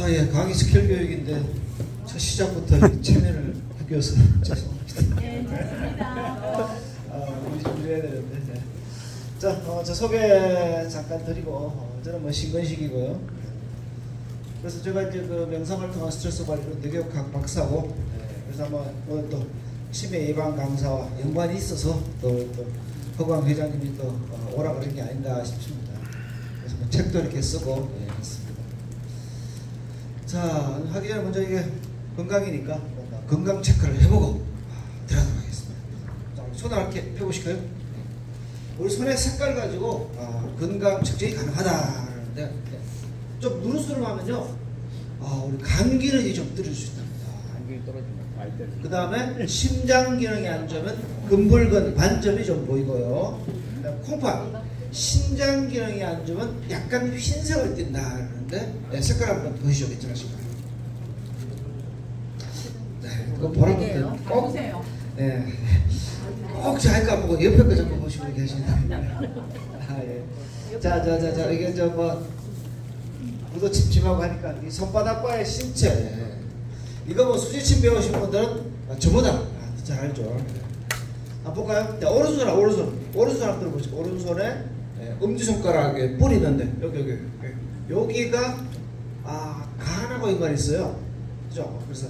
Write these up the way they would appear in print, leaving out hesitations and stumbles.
예, 강의 스킬 교육인데 첫 시작부터 체면을 구겨서 죄송합니다. 네, 좋습니다. 우리 좀 이래야 되는데. 네. 자, 저 소개 잠깐 드리고, 저는 뭐 신건식이고요. 그래서 제가 이제 그 명상을 통한 스트레스 관리로 뇌교육학 박사고, 그래서 아마 오늘 또 치매 예방 강사와 연관이 있어서 또 허광 회장님이 또 오라 그런 게 아닌가 싶습니다. 그래서 뭐 책도 이렇게 쓰고 했습니다. 자, 하기 전에 먼저 이게 건강이니까 건강 체크를 해보고 들어가도록 하겠습니다. 자, 손을 이렇게 펴보실까요? 우리 손의 색깔 가지고 건강 측정이 가능하다는데 좀 누르스름 하면요, 우리 간 기능이 좀 떨어질 수 있답니다. 그 다음에 심장 기능이 안 좋으면 금붉은 반점이 좀 보이고요. 그다음에 콩팥, 신장 기능이 안 좋으면 약간 흰색을 띈다는데, 색깔 한번 보시죠. 괜찮으실까요? 네, 그거 보라고 꼭 보세요. 네, 꼭 잘까 보고 옆에 거 좀 보시고 계시네요. 예. 자, 이게 뭐 구도 침침하고 하니까 이 손바닥과의 신체. 이거 뭐 수지침 배우신 분들은 저보다 잘 알죠. 한번 볼까요? 자, 오른손 한번 들어보시죠. 오른손에 엄지손가락에 뿔이 있는데 여기가 간하고 연관이 있어요. 그죠? 그래서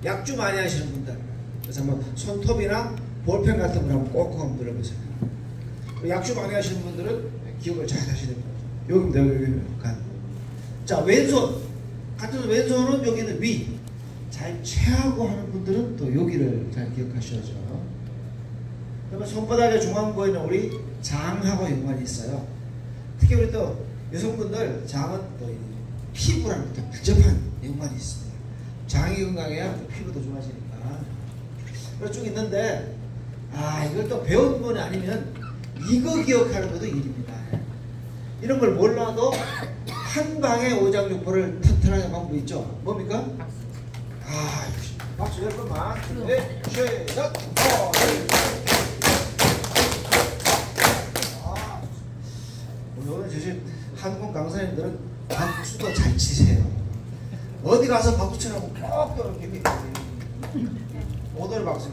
약주 많이 하시는 분들, 그래서 한번 손톱이나 볼펜 같은 거 한번 꼭 한번 눌러보세요. 약주 많이 하시는 분들은 기억을 잘 하셔야 됩니다. 여기입니다. 여기 간. 자, 왼손 같은 왼손은 여기는 위. 잘 체하고 하는 분들은 또 여기를 잘 기억하셔야죠. 그러면 손바닥의 중앙부에는 우리 장하고 연관이 있어요. 특히 우리 또 여성분들 장은 또 피부랑 또 밀접한 연관이 있습니다. 장이 건강해야 또 피부도 좋아지니까. 그래서 쭉 있는데 이걸 또 배운 분이 아니면 이거 기억하는 것도 일입니다. 이런 걸 몰라도 한 방에 오장육부를 튼튼하게 방법이 있죠. 뭡니까? 역시 박수 10번만. 네, 시작. 오늘 사실 한국 강사님들은 박수도 잘 치세요. 어디 가서 박수 치라고 꼭 이렇게 오늘 박수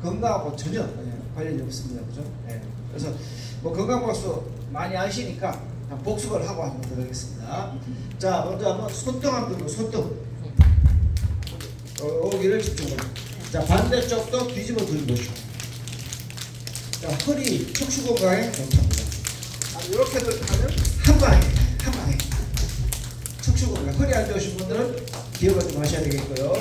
건강하고 전혀 관련이 없습니다. 그죠? 네. 그래서 뭐 건강 박수 많이 하시니까 복습을 하고 한번 들어가겠습니다. 자, 먼저 한번 손등 한번 들고 손등. 여기를 집중하고. 자, 반대쪽도 뒤집어 들고죠. 자, 허리 척추 건강에 좋답니다. 이렇게들 하면 한 방에. 척추 건강. 허리 안 좋으신 분들은 기억을 좀 하셔야 되겠고요.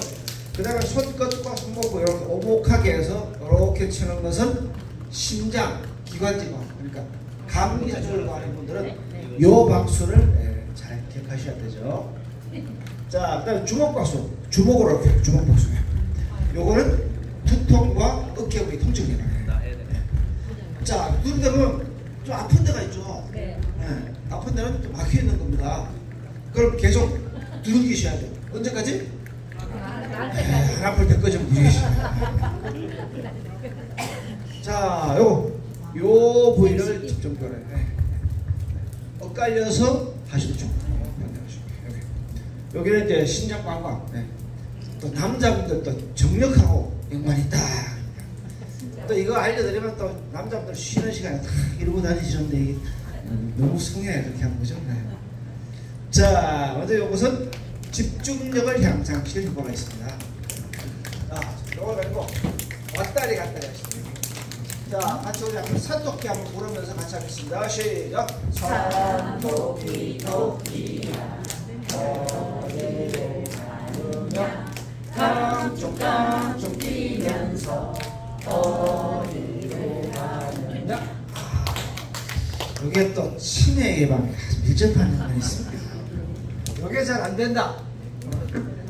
그 다음에 손끝과 손목을 이렇게 오목하게 해서 이렇게 치는 것은 심장, 기관지가, 그러니까 감기 자주를 가는 분들은 요 박수를 잘 기억하셔야 되죠. 자, 그 다음에 주먹박수. 주먹으로 이렇게 주먹박수. 요거는 두통과 어깨 부위 통증이에요. 자, 그런데 보면 좀 아픈 데가 있죠. 아픈 데는 좀 막혀 있는 겁니다. 그럼 계속 두들기셔야 돼요. 언제까지? 안 아플 때까지 두들기셔야 돼요. 자, 요 부위를 집중적으로 엇갈려서 하시면 좋고. 여기는 이제 신장관광. 또 남자분들도 정력하고 연관이 있다. 또 이거 알려드리면 또 남자분들 쉬는 시간에 다 이러고 다니시는데 너무 성해요. 이렇게 하는 거죠. 자, 먼저 이것은 집중력을 향상시킬 효과가 있습니다. 자, 이걸 가지고 왔다리 갔다리 하시면 자, 같이 우리 한번 산토끼 한번 부르면서 같이 하겠습니다. 시작! 산토끼 토끼야 어디로 가느냐 깡총깡총 뛰면서 어디로 가느냐. 이게 또 치매 예방에 밀접한 연관이 있습니다. 이게 잘 안 된다.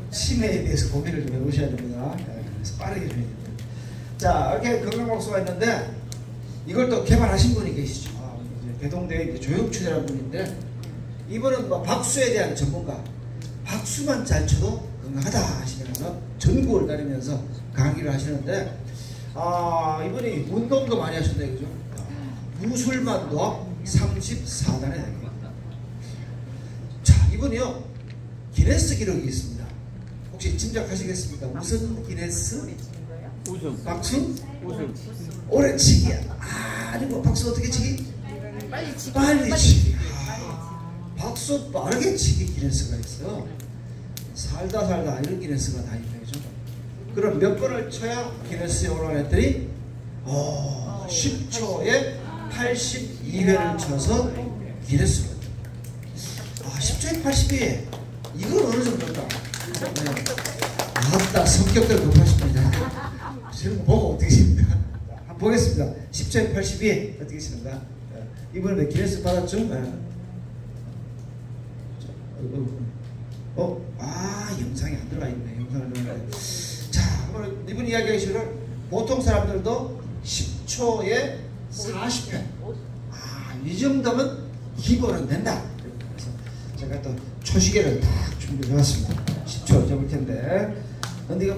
치매에 대해서 고민을 좀 해보셔야 됩니다. 그래서 빠르게 좀 해야 됩니다. 자, 이렇게 건강박수가 있는데 이걸 또 개발하신 분이 계시죠. 배동대에 조영춘이라는 분인데 이분은 뭐 박수에 대한 전문가. 박수만 잘 쳐도 건강하다 하시면서 전국을 다니면서 강의를 하시는데 이분이 운동도 많이 하셨네, 그죠? 무술만도 34단에 됩니다. 자, 이분이요 기네스 기록이 있습니다. 혹시 짐작하시겠습니까? 무슨 기네스? 우승. 박수? 우승. 오래 치기야. 아니 뭐 박수 어떻게 치기? 빨리 치기. 박수 빠르게 치기 기네스가 있어요. 살다 이런 기네스가 다 있네요. 그럼 몇 번을 쳐야 기네스에 올라갔더니 10초에 82회를 쳐서 기네스가 됐다. 10초에 82회. 이건 어느 정도일까? 네. 아따 성격들 높아십니다. 저는 보고 어떻게 십니까? 한번 보겠습니다. 10초에 82회 어떻게 치는가? 이번에 기네스 받았죠? 영상이 안 들어가 있네. 영상을 넣어야. 자, 한번 이분 이야기하시기를 보통 사람들도 10초에 40회. 이 정도면 기본은 된다. 그래서 제가 또 초시계를 딱 준비해왔습니다. 10초 접을 텐데. 근데 이거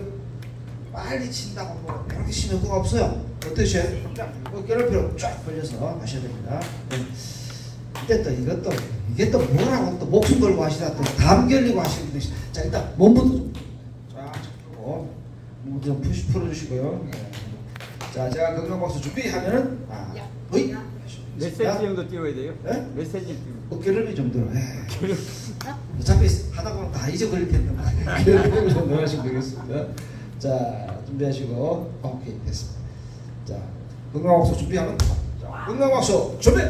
빨리 친다고 뭐 이렇게 쉬는 거 없어요. 어떠셔요? 뼈를 쫙 벌려서 하셔야 됩니다. 근데 또 이것도 이게 또 뭐라고 또 목숨 걸고 하시다 또 담 결리고 하시는 분이. 자, 일단 몸부터 좀 쫙 잡고 몸 좀 풀어주시고요. 자, 제가 건강박수 준비하면은 거의 몇 cm 정도 띄워야 돼요? 네? 몇 cm 띄워? 어깨를 정도로. 어차피 하다 보면 다 잊어버릴 텐데 어깨를 정도 하시면 되겠습니다. 자, 준비하시고 오케이 됐습니다. 자, 건강박수 준비하면 자, 건강박수 준비.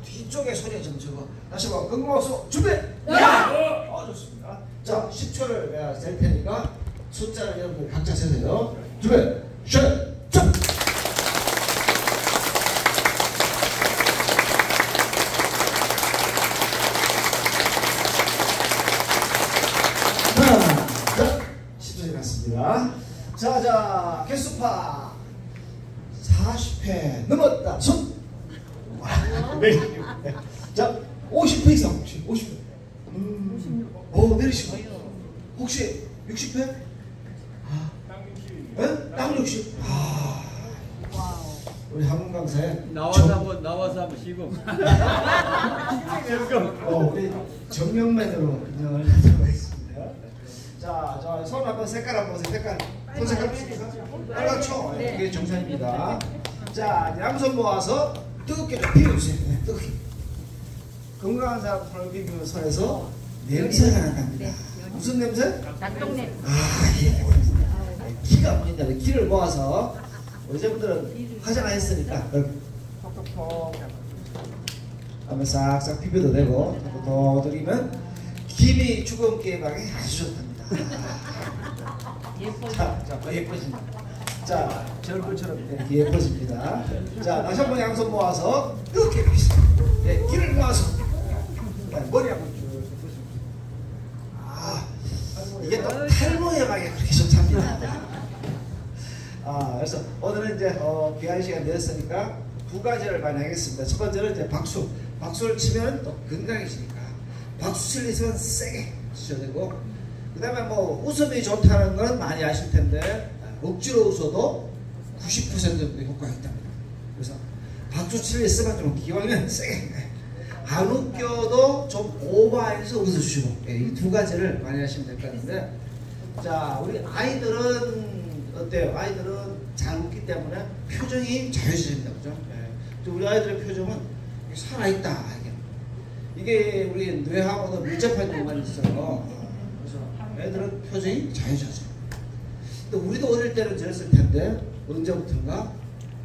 뒤쪽에 소리 좀 적어. 다시 한번 건강박수 준비. 좋습니다. 자, 10초를 내가 셀 테니까 숫자를 여러분들 각자 세세요. 준비. 시작. 하나, 10초 지났습니다. 자, 개수파 40회 넘었다. 손. 자, 50회 이상 혹시 50회. 내리시고. 혹시 60회? 땅 60. 우리 한문 강사에 나와서 한번 쉬고. 우리 정면맨으로 인정을 하도록 하겠습니다. 자, 손 한번 색깔 한번 보세요. 손 색깔 보십니까? 빨갛죠? 이게 정상입니다. 자, 양손 모아서 뜨겁게 좀 비워주세요. 뜨겁게. 건강한 사람 손을 비비면 손에서 냄새가 난답니다. 무슨 냄새? 닭똥냄새. 예. 기가 보인다. 기를 모아서 여자분들은 화장 안 했으니까 톡톡톡 하면 싹싹 비벼도 되고 더 드리면 김이 주근깨 예방에 아주 좋답니다. 자, 예뻐집니다. 자, 제 얼굴처럼 이렇게 예뻐집니다. 자, 다시 한번 양손 모아서 이렇게 비비세요. 기를 모아서 머리 한번 쭉 이게 또 탈모 예방에 그렇게 좋답니다. 그래서 오늘은 이제 귀한 시간 되었으니까 두 가지를 많이 하겠습니다. 첫 번째는 이제 박수를 치면 또 건강해지니까 박수 칠 있으면 세게 치셔야 되고, 그 다음에 뭐 웃음이 좋다는 건 많이 아실 텐데 억지로 웃어도 90% 정도의 효과가 있답니다. 그래서 박수 칠 있으면 좀 기왕이면 세게, 안 웃겨도 좀 오버해서 웃어주시고, 이 두 가지를 많이 하시면 될 것 같은데, 자, 우리 아이들은 어때요? 아이들은 잘 웃기 때문에 표정이 자유해집니다. 그죠? 우리 아이들의 표정은 살아있다. 이게 우리 뇌하고도 밀접한 연관이 있어요. 그래서 애들은 표정이 자유해져요. 근데 우리도 어릴 때는 저랬을 텐데 언제부턴가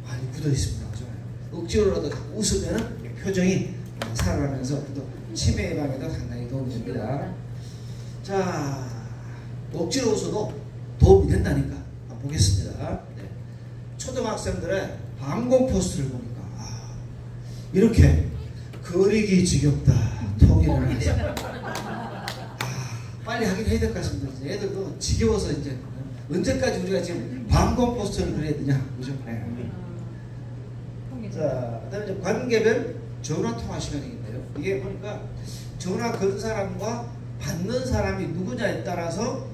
많이 굳어 있습니다. 그죠? 억지로라도 웃으면 표정이 살아나면서 또 치매 예방에도 상당히 도움이 됩니다. 자, 억지로 웃어도 도움이 된다니까 보겠습니다. 네. 초등학생들의 방공 포스트를 보니까 이렇게 그리기 지겹다 통일을 하죠. 빨리 하긴 해야 될 것 같습니다. 애들도 지겨워서 이제 언제까지 우리가 지금 방공 포스트를 그려야 되냐, 그죠? 네. 자, 그다음에 이제 관계별 전화 통화 시간이겠네요. 이게 보니까 전화 건 사람과 받는 사람이 누구냐에 따라서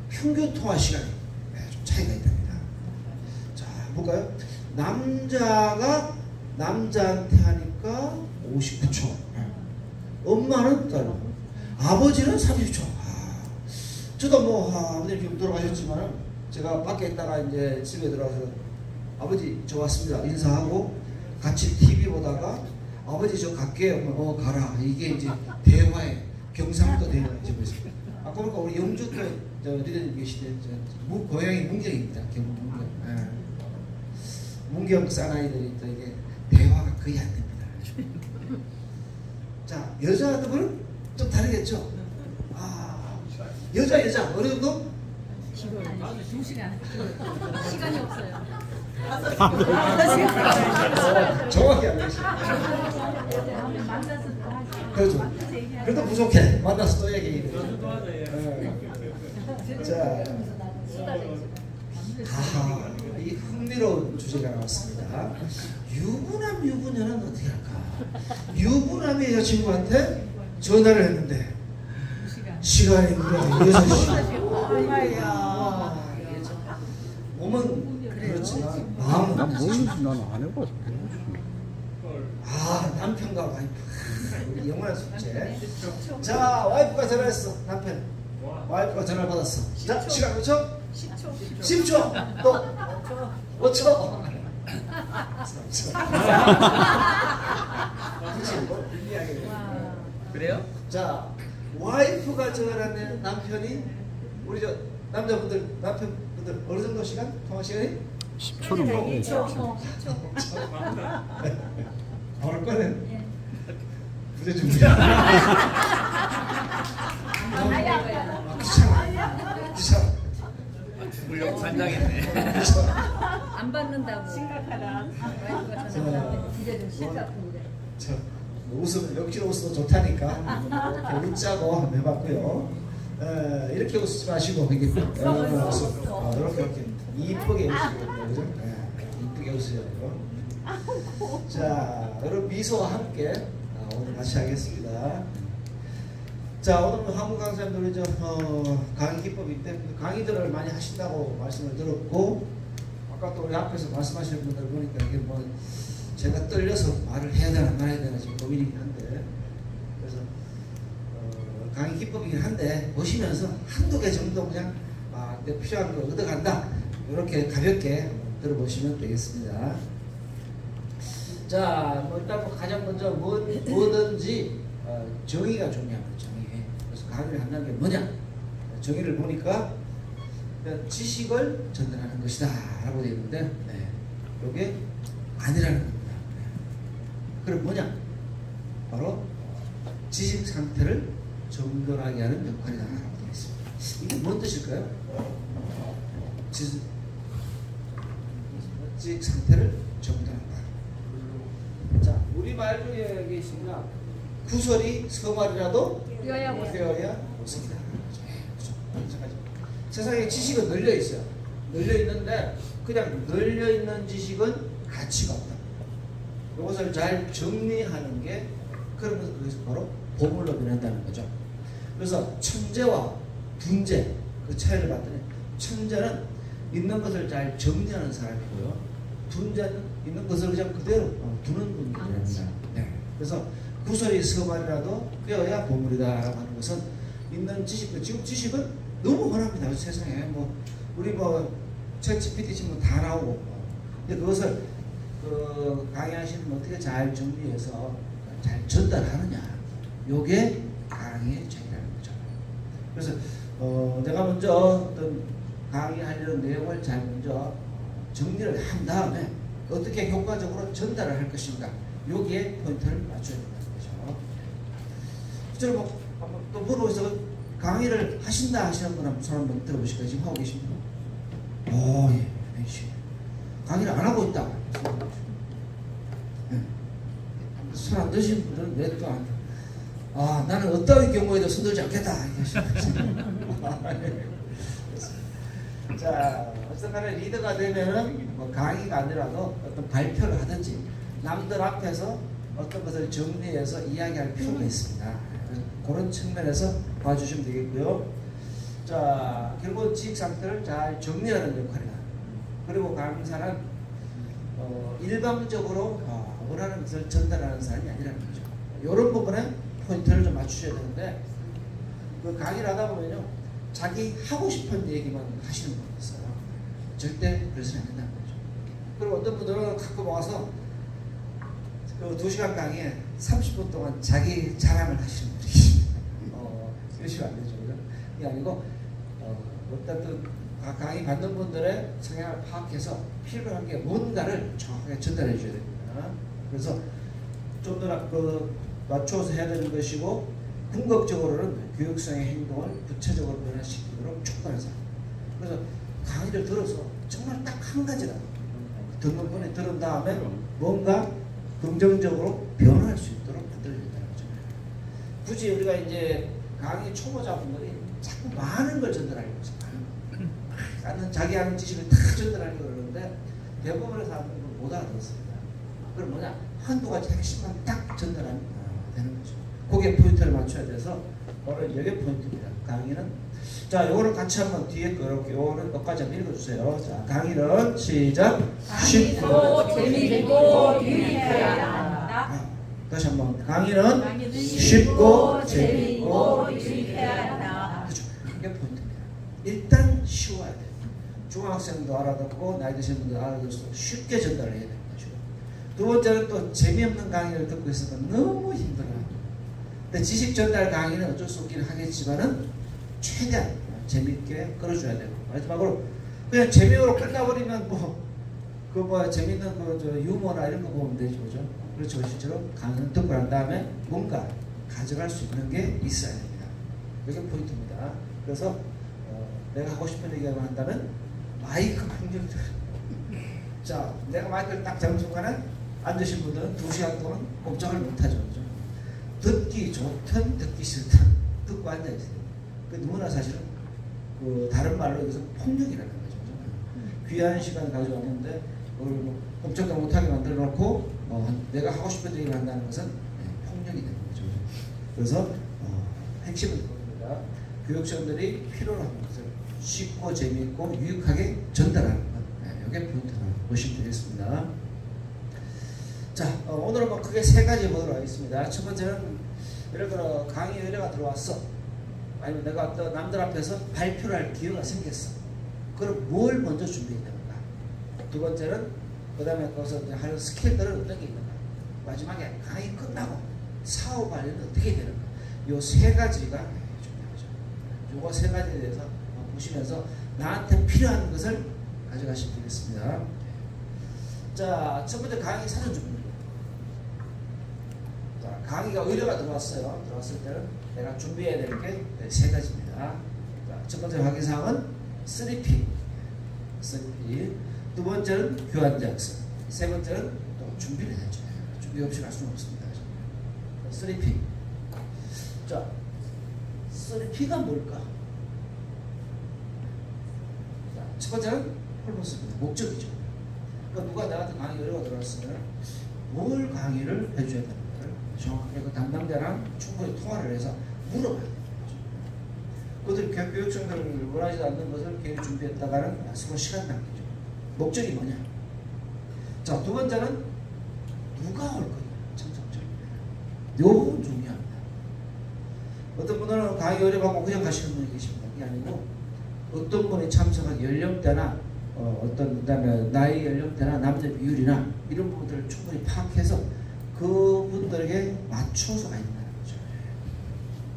평균 통화 시간이 좀 차이가 있답니다. 자, 볼까요? 남자가 남자한테 하니까 59초. 엄마는 아버지는 30초. 저도 뭐 아버님 지금 돌아가셨지만 제가 밖에 있다가 이제 집에 들어가서 아버지 저 왔습니다 인사하고 같이 TV 보다가 아버지 저 갈게요. 가라. 이게 이제 대화의 경상도 대화 집에서. 아까 보니까 우리 영주도 저 리더님 계시대. 고향이 문경입니다. 경북 문경. 예. 문경 사나이들이 또 이게 대화가 거의 안 됩니다. 자, 여자들은 좀 다르겠죠. 여자 어느 정도? 2시간. 시간이 없어요. 정확히 알겠어요. 만나서 다 하지. 그렇죠. 그래도 부족해. 만나서 또 얘기해. 자, 이 흥미로운 주제가 나왔습니다. 유부남은 어떻게 할까? 유부남이 여자친구한테 전화를 했는데 시간이 무려 6시간. 몸은 그렇지만 마음은 난 모르지. 나는 안 해봐서. 남편과 와이프 우리 영원한 숙제. 자, 와이프가 전화했어. 남편 와이프가 전화를 받았어. 자, 시간 몇 초? 10초. 10초. 또 5초. 3초. 그래요? 자, 와이프가 전화하는 남편이 우리 저 남편분들 어느 정도 시간? 통화 시간이? 10초는 뭐. 10초. 바로 꺼내. 부재 준비야. 귀찮아. 죽으려고 산장했네. 안 받는다고. 심각하다. 와이프가 전화하면 이제 좀 심각한데. 웃음, 역시로 웃어도 좋다니까. 이렇게 웃자고 한번 해봤고요. 이렇게 웃지 마시고, 이렇게 이렇게 이쁘게 웃으시거든요. 그죠? 이쁘게 웃으셔야 돼요. 자, 여러분 미소와 함께 오늘 같이 하겠습니다. 자, 오늘 한국 강사님들 이제 강의 기법인데 강의들을 많이 하신다고 말씀을 들었고, 아까 또 우리 앞에서 말씀하시는 분들 보니까 이게 뭐 제가 떨려서 말을 해야 되나 말아야 되나 지금 고민이긴 한데, 그래서 강의 기법이긴 한데 보시면서 한두 개 정도 그냥 내 필요한 거 얻어간다 이렇게 가볍게 들어보시면 되겠습니다. 자, 일단 가장 먼저 뭐든지 정의가 중요한 거예요. 정의. 그래서 강의를 한다는 게 뭐냐? 정의를 보니까 지식을 전달하는 것이다 라고 되어 있는데 이게 아니라는 겁니다. 그럼 뭐냐? 바로 지식 상태를 정돈하게 하는 역할이다 라고 되어 있습니다. 이게 뭔 뜻일까요? 지식 상태를 정돈한다. 자, 우리말 중에 계십니다. 구설이 서말이라도 되어야 옳습니다. 세상에 지식은 널려 있어요. 널려 있는데 그냥 널려 있는 지식은 가치가 없다. 이것을 잘 정리하는 게 그러면서 바로 보물로 변한다는 거죠. 그래서 천재와 분재 그 차이를 봤더니 천재는 있는 것을 잘 정리하는 사람이고요. 분재는 있는 것을 그냥 그대로 두는 분들입니다. 그래서 구설이 서말이라도 꿰어야 보물이다라고 하는 것은 있는 지식, 지금 지식은 너무 흔합니다. 세상에 뭐 우리 챗 GPT 지금 다 나오고 근데 그것을 강의하시는 어떻게 잘 정리해서 잘 전달하느냐, 요게 강의의 책이라는 거죠. 그래서 내가 먼저 어떤 강의하려는 내용을 잘 먼저 정리를 한 다음에 어떻게 효과적으로 전달을 할 것인가, 여기에 포인트를 맞춰야 된다는 거죠. 실제로 또 물어보셔서 강의를 하신다 하시는 분 손 한번 들어보실까요? 지금 하고 계신 분? 예, 강의를 안 하고 있다. 손 안 드신 분들은 왜 또 안? 나는 어떠한 경우에도 손 들지 않겠다. 자, 어쨌든 간에 리더가 되면은 뭐 강의가 아니라도 어떤 발표를 하든지 남들 앞에서 어떤 것을 정리해서 이야기할 필요가 있습니다. 그런 측면에서 봐주시면 되겠고요. 자, 결국 지식 상태를 잘 정리하는 역할이다. 그리고 강사는 일방적으로 원하는 것을 전달하는 사람이 아니라는 거죠. 이런 부분에 포인트를 좀 맞추셔야 되는데, 그 강의를 하다 보면요, 자기 하고 싶은 얘기만 하시는 분이 있어요. 절대 그래서는 안 된다는 거죠. 그리고 어떤 분들은 가끔 와서 그 2시간 강의에 30분 동안 자기 자랑을 하시는 분이 계십니다. 이러시면 안 되죠. 그죠? 이게 아니고, 어떤 강의 받는 분들의 성향을 파악해서 필요한 게 뭔가를 정확하게 전달해 줘야 됩니다. 그래서 좀 더 맞춰서 해야 되는 것이고, 궁극적으로는 교육성의 행동을 구체적으로 변화시키도록 촉발해서. 그래서 강의를 들어서 정말 딱 한 가지라도 듣는 분이 들은 다음에 뭔가 긍정적으로 변화할 수 있도록 만들어야 된다는 거죠. 굳이 우리가 이제 강의 초보자분들이 자꾸 많은 걸 전달하려고 해요. 자기 아는 지식을 다 전달하려고 그러는데 대부분의 사람들은 못 알아듣습니다. 그럼 뭐냐? 한두 가지 핵심만 딱 전달하면 되는 거죠. 거기에 포인트를 맞춰야 돼서 오늘 이게 포인트입니다. 강의는 자, 요거를 같이 한번 뒤에 거 이렇게 요거는 끝까지 한번 읽어주세요. 자, 강의는 시작. 쉽고 재미있고 유익해야 한다. 다시 한번 강의는 쉽고 재미있고 유익해야 한다. 그렇죠. 이게 포인트입니다. 일단 쉬워야 돼요. 중학생도 알아듣고 나이 드신 분들 알아들수록 쉽게 전달을 해야 되는 거죠. 두 번째는 또 재미없는 강의를 듣고 있어서 너무 힘들어요. 근데 지식 전달 강의는 어쩔 수 없긴 하겠지만은 최대한 재밌게 끌어줘야 되고, 마지막으로 그냥 재미로 끝나버리면 재밌는 유머나 이런 거 보면 되죠, 그죠? 그렇죠. 실제로 강의는 듣고 난 다음에 뭔가 가져갈 수 있는 게 있어야 됩니다. 이게 포인트입니다. 그래서 내가 하고 싶은 얘기만 한다면 마이크 폭력들. 자, 내가 마이크를 딱 잡은 순간에 앉으신 분들은 2시간 동안 꼼짝을 못하죠, 그죠? 듣기 좋든 듣기 싫든 듣고 앉아있어요. 그 누구나 사실은 다른 말로 여기서 폭력이라는 거죠. 귀한 시간 가져왔는데 그걸 꼼짝도 못하게 만들어 놓고 내가 하고 싶은 얘기를 한다는 것은 폭력이 되는 거죠. 그래서 핵심은 그겁니다. 교육청들이 필요로 하는 것을 쉽고 재미있고 유익하게 전달하는 것. 이게 포인트로 보시면 되겠습니다. 자, 오늘은 크게 3가지 보도록 하겠습니다. 첫 번째는 예를 들어 강의 의뢰가 들어왔어. 아니면 내가 어떤 남들 앞에서 발표를 할 기회가 생겼어. 그럼 뭘 먼저 준비해야 되는가? 두 번째는 그 다음에 거기서 하는 스킬들은 어떤 게 있는가? 마지막에 강의 끝나고 사후 관리는 어떻게 해야 되는가? 요 3가지가 중요하죠. 요거 3가지에 대해서 보시면서 나한테 필요한 것을 가져가시면 되겠습니다. 자, 첫 번째 강의 사전 준비. 자, 강의가 의뢰가 들어왔어요. 들어왔을 때는 내가 준비해야 될 게 3가지입니다. 자, 첫 번째 확인사항은 3P. 두 번째는 교환작성. 세 번째는 또 준비를 해야죠. 준비 없이 갈 수는 없습니다. 3P. 자, 3P가 뭘까? 자, 첫 번째는 펄퍼스입니다. 목적이죠. 그러니까 누가 나한테 강의 의뢰가 들어왔으면 뭘 강의를 해줘야 되는가를 정확하게 그 담당자랑 충분히 통화를 해서 물어봐야 됩니다. 그들이 교육청들을 원하지 않는 것을 계획 준비했다가는 서로 시간 낭비죠. 목적이 뭐냐? 자, 두 번째는 누가 올 거냐? 참석자입니다. 요건 중요합니다. 어떤 분들은 강의 의뢰받고 그냥 가시는 분이 계십니다. 이게 아니고 어떤 분이 참석한 연령대나 그다음에 나이 연령대나 남녀 비율이나 이런 부분들을 충분히 파악해서 그분들에게 맞춰서 가야 된다는 거죠.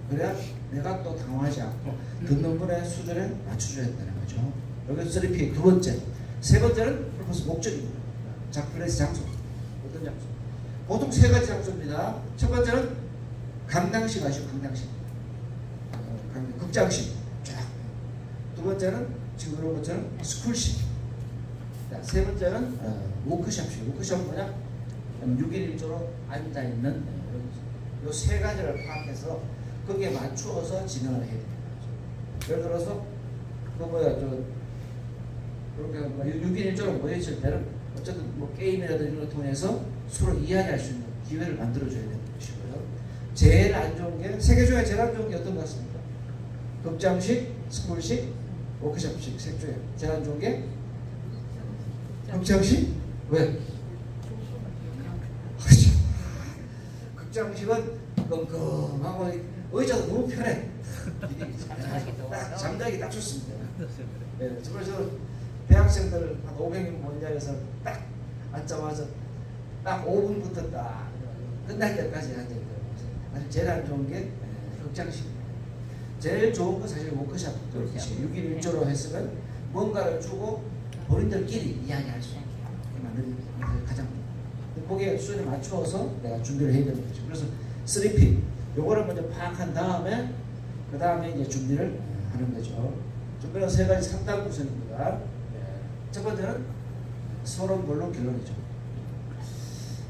그래야 내가 또 당황하지 않고 듣는 분의 수준에 맞춰줘야 된다는 거죠. 여기서 3P 두 번째. 세 번째는 프로포스 목적입니다. 자, 플레이스 장소. 어떤 장소? 보통 3가지 장소입니다. 첫 번째는 강당식 아시죠? 강당식. 극장식. 쫙. 두 번째는 지금 그런 것처럼 스쿨식. 자, 세 번째는 워크숍식. 워크숍은 뭐냐? 6일 1조로 앉아있는 요 3가지를 파악해서 거기에 맞추어서 진행을 해야 됩니다. 예를 들어서 그렇게 6일 1조로 모여있을 때는 어쨌든 게임이라든지 이런 걸 통해서 서로 이야기할 수 있는 기회를 만들어줘야 되는 것이고요. 제일 안 좋은 게, 세계 중에 제일 안 좋은 게 어떤 것 같습니까? 극장식, 스쿨식, 워크숍식, 셋 중에 제일 안 좋은 게 극장식? 왜? 극장식은 끙끙하고 의자도 너무 편해. 딱 잠자기 딱 좋습니다. 예, 그래서 대학생들 한 500명 모인 자리에서 딱 앉자마자 딱 5분부터 딱 끝날 때까지 앉아있더라고요. 아주 제일 안 좋은 게 흑장식입니다. 제일 좋은 건 사실 워크샵, 6일 1조로 했으면 뭔가를 주고 본인들끼리 이야기할 수 있게 만드는 게 가장 거기에 수준에 맞추어서 내가 준비를 해야 되는 거죠. 그래서 3P 요거를 먼저 파악한 다음에 그 다음에 이제 준비를 하는 거죠. 준비는 세 가지 3단 구성입니다. 첫 번째는 서론, 본론, 결론이죠.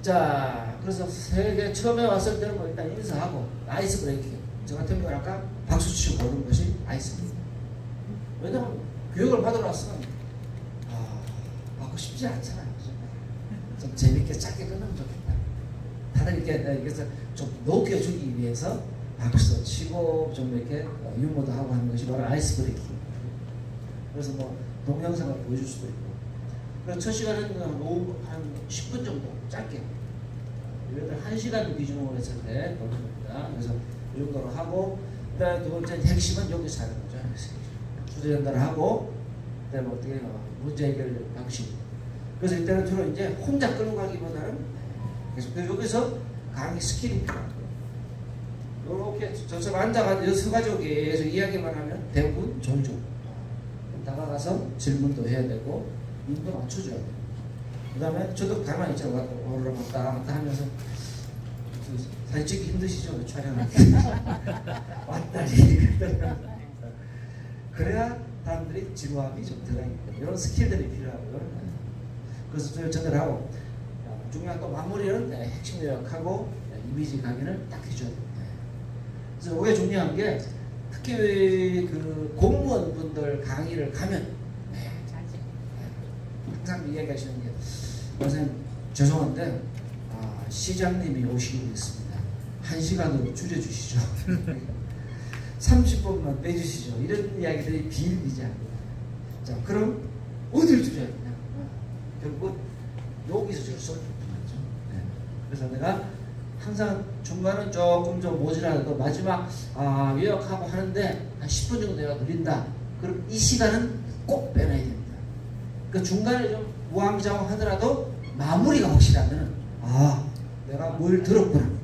자, 그래서 세계 처음에 왔을 때는 뭐 일단 인사하고 아이스 브레이킹. 저 같은 경우는 아까 박수 치고 보는 것이 아이스입니다. 왜냐면 교육을 받으러 왔으면 받고 싶지 않잖아요. 좀 재밌게 짧게 끝나면 좋겠다. 다들 이렇게 그래서 좀 녹여주기 위해서 박수도 치고 좀 이렇게 유머도 하고 하는 것이 바로 아이스 브레이킹. 그래서 뭐 동영상을 보여줄 수도 있고. 그래서 첫 시간은 한 10분 정도 짧게. 예를 들어 1시간 기준으로 했을 때 겁니다. 그래서 이 정도로 하고, 그다음에 두 번째 핵심은 여기서 하는 거죠. 주제 전달을 하고, 그다음에 어떻게 문제 해결 방식. 그래서 이때는 주로 이제 혼자 끌고 가기보다는 계속 여기서 강의 스킬입니다. 이렇게 저처럼 앉아가지고 서가지고 계속 이야기만 하면 대부분 졸죠. 다가가서 질문도 해야 되고 눈도 맞춰줘야 돼요. 그 다음에 저도 가만히 있죠. 오르락 왔다 갔다 하면서 사진 찍기 힘드시죠? 촬영할 때. 왔다리 그래야 사람들이 지루함이 좀 들어있고 이런 스킬들이 필요하고요. 그래서 저를 전달하고 중요한 또 마무리는 핵심 요약하고 이미지 강의를 딱 해줘야 돼요. 그래서 이게 중요한 게 특히 그 공무원분들 강의를 가면 항상 이야기하시는 게 선생님 죄송한데 시장님이 오시기로 했습니다. 1시간으로 줄여주시죠. 30분만 빼주시죠. 이런 이야기들이 비일비재합니다. 자, 그럼 어디를 줄여야 되냐? 결국 여기서 줄 수밖에 없죠. 네. 그래서 내가 항상 중간은 조금 좀 모자라도 마지막 요약하고 하는데 한 10분 정도 내가 늘린다. 그럼 이 시간은 꼭 빼놔야 됩니다. 그 중간에 좀 우왕좌왕 하더라도 마무리가 확실하면 내가 뭘 들었구나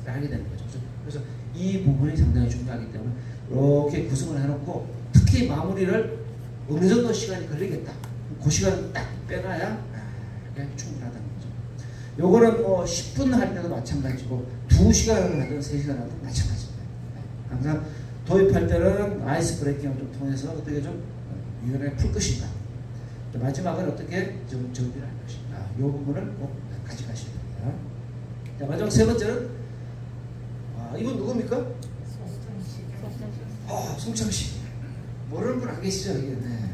알게 되는 거죠. 그래서 이 부분이 상당히 중요하기 때문에 이렇게 구성을 해놓고 특히 마무리를 어느 정도 시간이 걸리겠다. 그 시간을 딱 빼놔야 이렇게 충분하다는 거죠. 요거는 뭐 10분 할 때도 마찬가지고 2시간을 하든 3시간을 하든 마찬가지입니다. 항상 도입할 때는 아이스 브레이킹을 좀 통해서 어떻게 좀 유연하게 풀 것인가. 마지막은 어떻게 좀 정비를 할 것인가. 이 부분을 꼭 가져가셔야 됩니다. 자, 마지막 세 번째는 이분 누굽니까? 송창식. 모르는 분 안 계시죠? 이게. 네.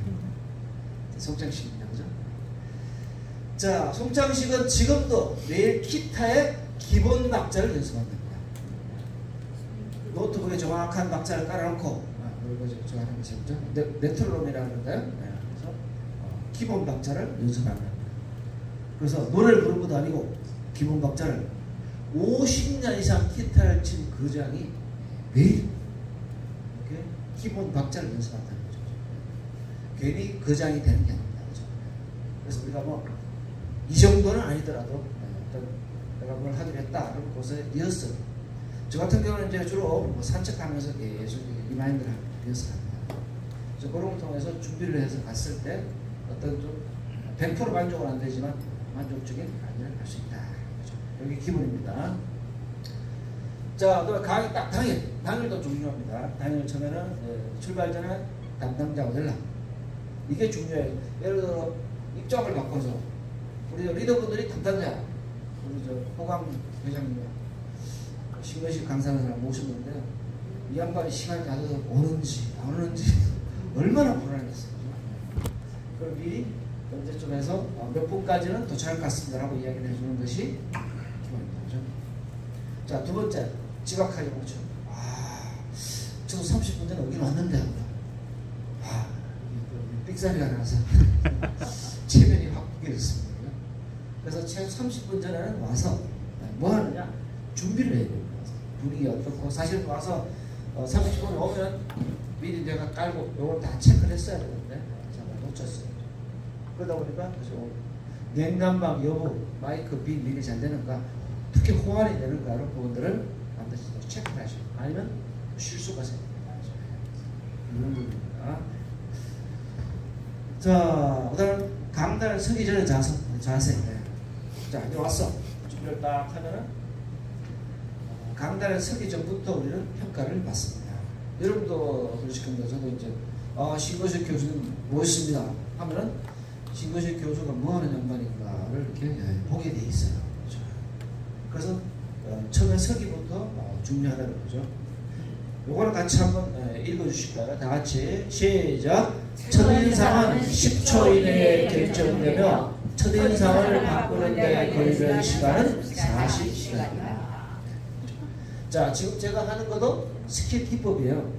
송창식입니다. 그죠? 자, 송창식은 지금도 매일 기타의 기본 박자를 연습합니다. 노트북에 정확한 박자를 깔아놓고, 이거 저 하는 것이 뭐죠? 메트로놈이라고 그러는데요. 네. 그래서 기본 박자를 연습합니다. 그래서 노래를 부르는 것도 아니고, 기본 박자를 50년 이상 기타를 친 거장이 매일 이렇게 기본 박자를 연습한다는 거죠. 괜히 거장이 되는 게 아닙니다. 그렇죠? 그래서 우리가 뭐 이 정도는 아니더라도 내가 뭘 하기로 했다. 그럼 거기서 리허설. 저 같은 경우는 이제 주로 뭐 산책하면서 계속 리마인드를 리허설합니다. 그래서 그런 걸 통해서 준비를 해서 갔을 때 어떤 좀 100% 만족은 안 되지만 만족적인 강의를 할 수 있다. 여기 기본입니다. 자, 또 강의 딱 당일도 중요합니다. 당일 처음에는 출발 전에 담당자와 연락. 이게 중요해요. 예를 들어 입장을 바꿔서 우리 리더분들이 담당자, 우리 호강 회장님, 신문식 강사를 모셨는데 이 양반이 시간이 나서 오는지 안 오는지 얼마나 불안했어요. 그럼 미리 언제쯤 해서 몇 분까지는 도착할 것 같습니다 라고 이야기를 해주는 것이 기본입니다. 자, 두 번째, 지각하지 못죠. 저도 30분 전에 오긴 왔는데 삑사리가 나서 체면이 확 부겨졌습니다. 그래서 최소 30분 전에는 와서 뭐 하느냐? 준비를 해야 됩니다. 분위기 어떻고, 사실 와서 30분 오면 미리 내가 깔고 요걸 다 체크를 했어야 되는데 제가 놓쳤어요. 그러다 보니까 냉난방 여부, 마이크 비 미리 잘 되는가, 특히 호환이 되는가 이런 부분들을 반드시 체크를 하시고 아니면 실수가 생깁니다. 이런 부분입니다. 자, 그 다음 강단을 서기 전에 자세. 자, 이제 왔어. 준비를 딱 하면은 강단에 서기 전부터 우리는 평가를 받습니다. 여러분도 그러실 겁니다. 저도 이제 신거식 교수님 모셨습니다 하면은 신거식 교수가 뭐하는 양반인가를 이렇게 보게 돼 있어요. 그렇죠? 그래서 처음에 서기부터 중요하다는 거죠. 요거를 같이 한번 읽어주실까요? 다 같이 시작. 첫인상은 10초 이내에 결정되며 첫인상을 바꾸는 데 걸리는 시간은 40시간입니다. 자, 지금 제가 하는 것도 스킬 기법이에요.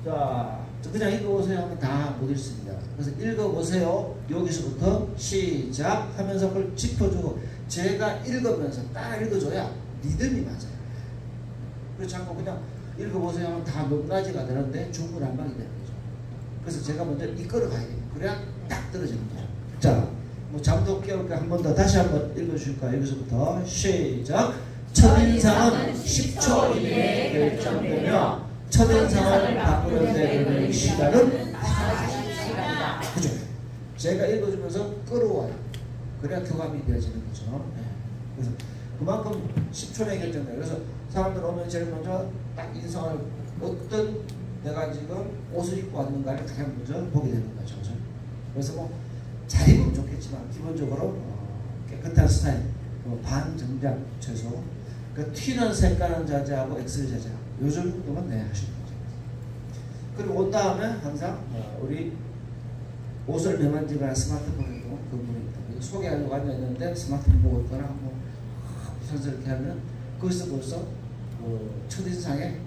자, 그냥 읽어보세요 하면 다 못 읽습니다. 그래서 읽어보세요. 여기서부터 시작 하면서 그걸 짚어주고 제가 읽으면서 딱 읽어줘야 리듬이 맞아요. 그렇지 않고 그냥 읽어보세요 하면 다 높낮이가 되는데 중구난방이 되는 거죠. 그래서 제가 먼저 이끌어 가야 돼요. 그래야 딱 떨어지는 거죠. 자, 뭐 잠도 깨울까 한 번 더 다시 한번 읽어줄까요? 여기서부터 시작. 첫인상은 10초 이내에 결정되며 첫인상을 바꾸는 데 걸리는 시간은 40시간이다. 그죠? 제가 읽어주면서 끌어와요. 그래야 교감이 되어지는 거죠. 네. 그래서 그만큼 10초 내에 결정돼요. 그래서 사람들 오면 제일 먼저 딱 인상을 어떤 내가 지금 옷을 입고 왔는가를 가장 먼저 보게 되는 거죠. 그래서 뭐 잘 입으면 좋겠지만 기본적으로 깨끗한 스타일, 반정장 최소, 그 튀는 색깔은 자제하고 엑스를 자제하고 요 정도만 하시는 거죠. 그리고 온 다음에 항상 우리 옷을 매만지거나 스마트폰을 보고 그분입니다. 소개하려고 앉아있는데 스마트폰 보고 있거나 뭐 무슨 이렇게 하면 거기서 벌써 첫인상에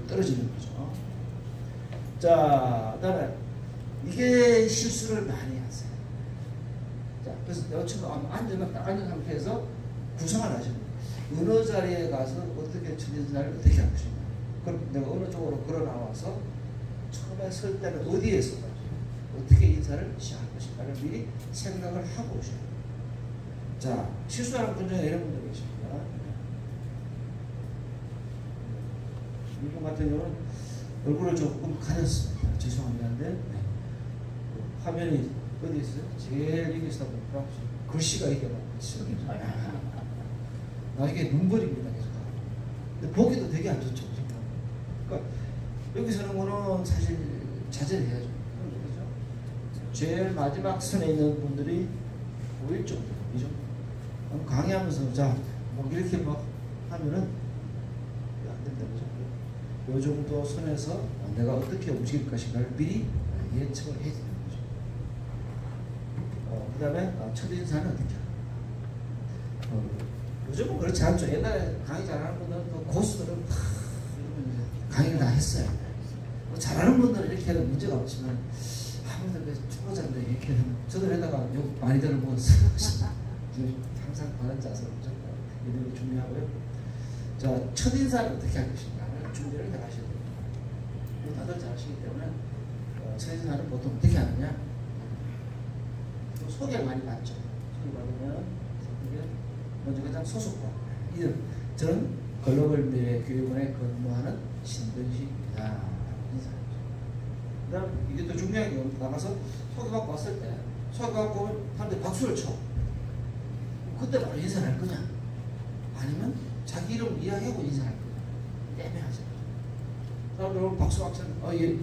떨어지는 거죠. 자, 그 다음에 이게 실수를 많이 하세요. 자, 그래서 여친구 앉은 상태에서 구성을 하시는 거예요. 어느 자리에 가서 어떻게 첫인상을 어떻게 할 것인가. 그럼 내가 어느 쪽으로 걸어 나와서 처음에 설 때는 어디에서 어떻게 인사를 시작할 것인가를 미리 생각을 하고 오셔야 돼요. 자, 실수하는 분 중에 이런 분들 계십니다. 이분 같은 경우는 얼굴을 조금 가렸습니다. 죄송합니다. 네. 화면이 어디 있어요? 제일 여기 있다 보니까 글씨가 이게 막 이게 눈물입니다. 계속. 근데 보기도 되게 안 좋죠. 그러니까 여기 서는 거는 사실 자제를 해야죠. 그렇죠? 제일 마지막 선에 있는 분들이 보일 정도, 이 정도. 강의하면서 자, 뭐 이렇게 막 하면은 안 된다, 그죠? 요 정도 선에서 내가 어떻게 움직일 것인가를 미리 예측을 해야 되는 거죠. 그 다음에 첫인사는 어떻게 요즘은 그렇지 않죠. 옛날에 강의 잘하는 분들은 그 고수들은 강의를 다 했어요. 잘하는 분들은 이렇게 해도 문제가 없지만 아무래도 초보자인데 이렇게 하면 저도 에다가 욕 많이 들어보면서 항상 바른 자세로 이런 게 중요하고요. 자, 첫인사를 어떻게 할 것인가를 준비를 해 가셔야 됩니다. 다들 잘 하시기 때문에 첫인사는 보통 어떻게 하느냐, 소개를 많이 받죠. 소개 받으면 먼저 가장 소속과 이름, 저는 글로벌 미래 교육원에 근무하는 신근식입니다. 인사하죠. 그 다음 이게 또 중요한 게 나가서 소개받고 왔을 때 소개받고 오면 사람들이 박수를 쳐. 그때 바로 인사를 할 거냐? 아니면 자기 이름 이야기하고 인사할 거냐? 애매하죠. 사람들 박수 박수는 예.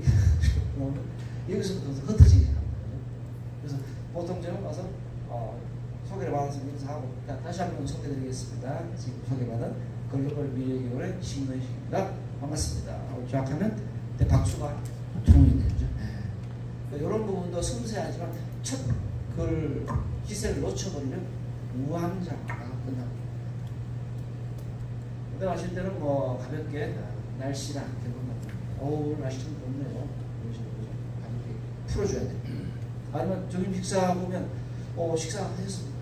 여기서부터 흩어지게 합니다. 그래서 보통 저는 와서 소개를 받아서 인사하고 다시 한번 소개드리겠습니다. 지금 소개받은 글로벌 미래교육의 신근식입니다. 반갑습니다. 하고 쫙 하면 박수가 통용이 되죠. 이런 부분도 섬세하지만 첫 그 기세를 놓쳐버리면 우왕좌왕 끝납니다. 그때 마실 때는 뭐 가볍게 날씨나 어우 날씨 좀 덥네요. 이런 식으로 가볍게 풀어줘야 돼요. 아니면 저기 식사 보면 식사하셨습니까?